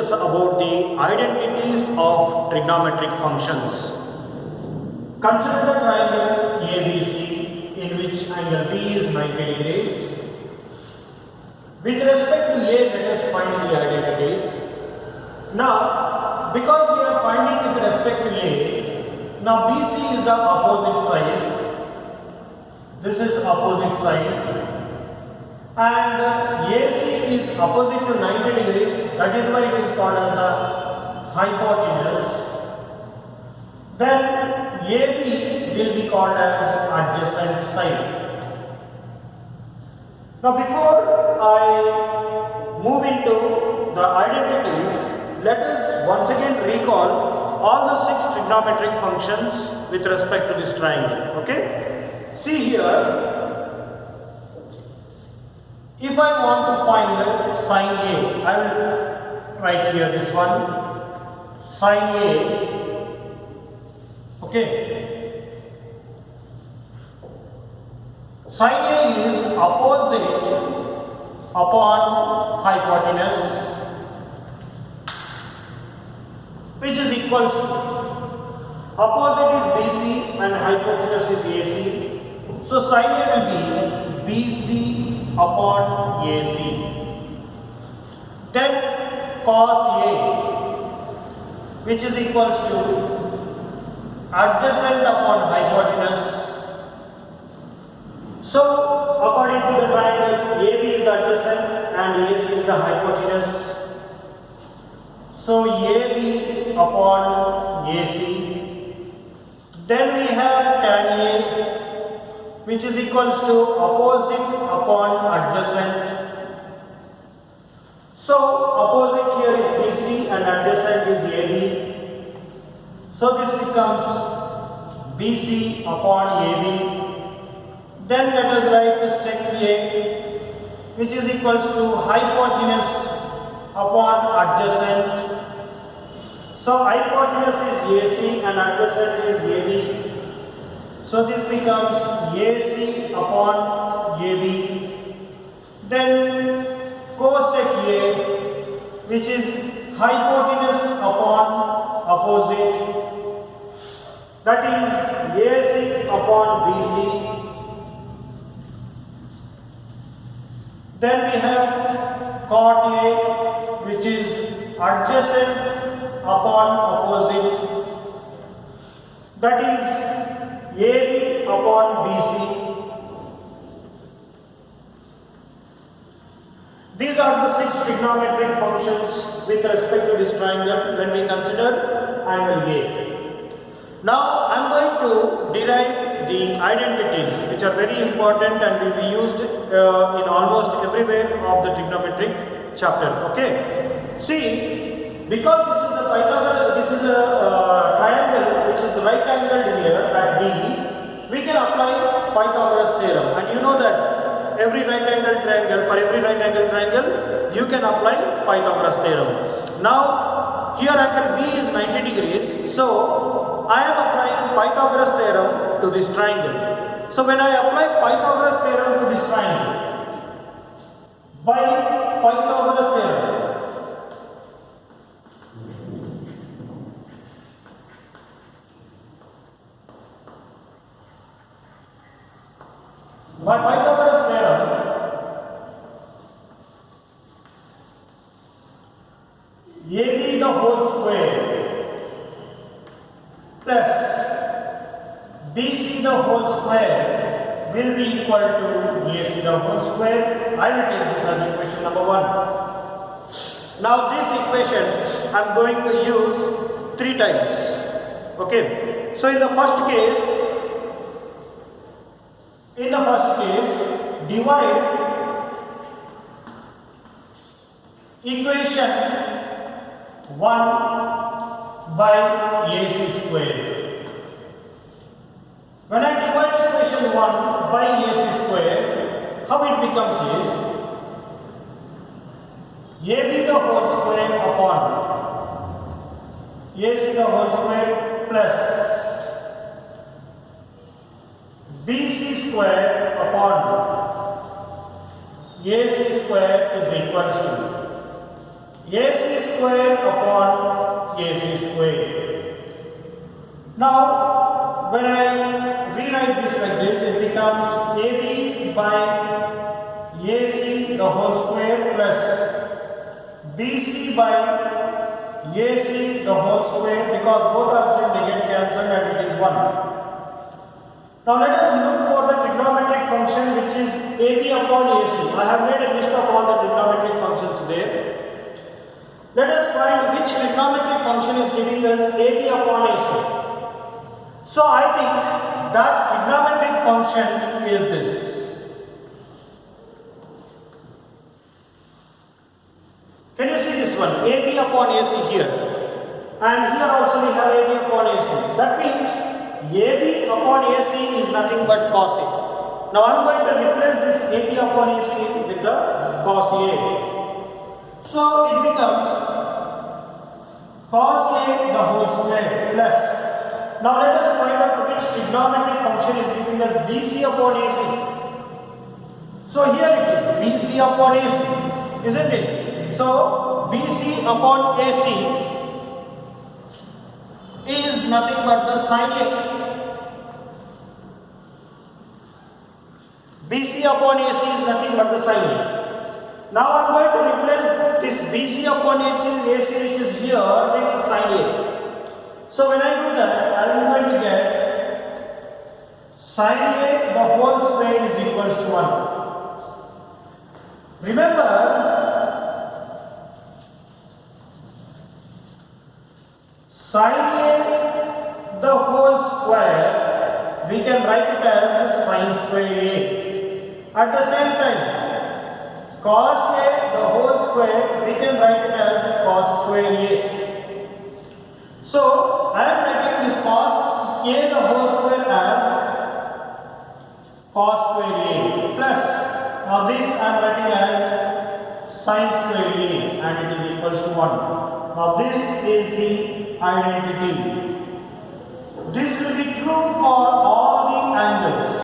discuss about the identities of trigonometric functions. Consider the triangle ABC in which angle B is 90 degrees. With respect to A, let us find the identities. Now, because we are finding with respect to A, now BC is the opposite side. This is opposite side. And AC is opposite to 90 degrees. That is why it is called as a hypotenuse. Then AB will be called as adjacent side. Now before I move into the identities, let us once again recall all the 6 trigonometric functions with respect to this triangle. Okay? See here, if I want to find sine A, I will write here this one, sine A. Okay? Sine A is opposite upon hypotenuse, which is equals to, opposite is BC and hypotenuse is AC. So sine A will be BC upon AC. Then cos A, which is equals to adjacent upon hypotenuse. So according to the triangle, AB is the adjacent and AC is the hypotenuse. So AB upon AC. Then we have tan A, which is equals to opposite upon adjacent. So opposite here is BC and adjacent is AB. So this becomes BC upon AB. Then let us write sec A, which is equals to hypotenuse upon adjacent. So hypotenuse is AC and adjacent is AB. So this becomes AC upon AB. Then cosec A, which is hypotenuse upon opposite, that is AC upon BC. Then we have cot A, which is adjacent upon opposite, that is AB upon BC. These are the 6 trigonometric functions with respect to this triangle when we consider angle A. Now I am going to derive the identities which are very important and will be used in almost everywhere of the trigonometric chapter. Okay. See, because this is a Pythagoras, this is a triangle which is right angled here at B, we can apply Pythagoras theorem, and you know that every right angled triangle, for every right angled triangle you can apply Pythagoras theorem. Now here angle B is 90 degrees, so I am applying Pythagoras theorem to this triangle. So when I apply Pythagoras theorem to this triangle, by Pythagoras theorem, by Pythagoras theorem, AB the whole square plus BC the whole square will be equal to AC the whole square. I will take this as equation number 1. Now this equation I am going to use 3 times. Okay. So in the first case, divide equation 1 by AC square. When I divide equation 1 by AC square, how it becomes is AB the whole square upon AC the whole square plus BC square upon AC square is equal to AC square upon AC square. Now, when I rewrite this like this, it becomes AB by AC the whole square plus BC by AC the whole square, because both are same, they get cancelled and it is 1. Now let us look for the trigonometric function which is AB upon AC. I have made a list of all the trigonometric functions there. Let us find which trigonometric function is giving us AB upon AC. So I think that trigonometric function is this. Can you see this one? AB upon AC here. And here also we have AB upon AC. That means AB upon AC is nothing but cos A. Now I am going to replace this AB upon AC with the cos A. So it becomes cos A the whole square plus. Now let us find out which trigonometric function is giving us BC upon AC. So here it is BC upon AC, isn't it? So BC upon AC is nothing but the sin A. BC upon AC is nothing but the sin A. Now I am going to replace this BC upon AC which is here with the sin A. So when I do that, I am going to get sin A the whole square is equals to 1. Remember, sin A the whole square, we can write it as sin square A. At the same time, cos A the whole square, we can write it as cos square A. So, I am writing this cos A the whole square as cos square A plus, now this I am writing as sin square A and it is equals to 1. Now this is the identity. This will be true for all the angles.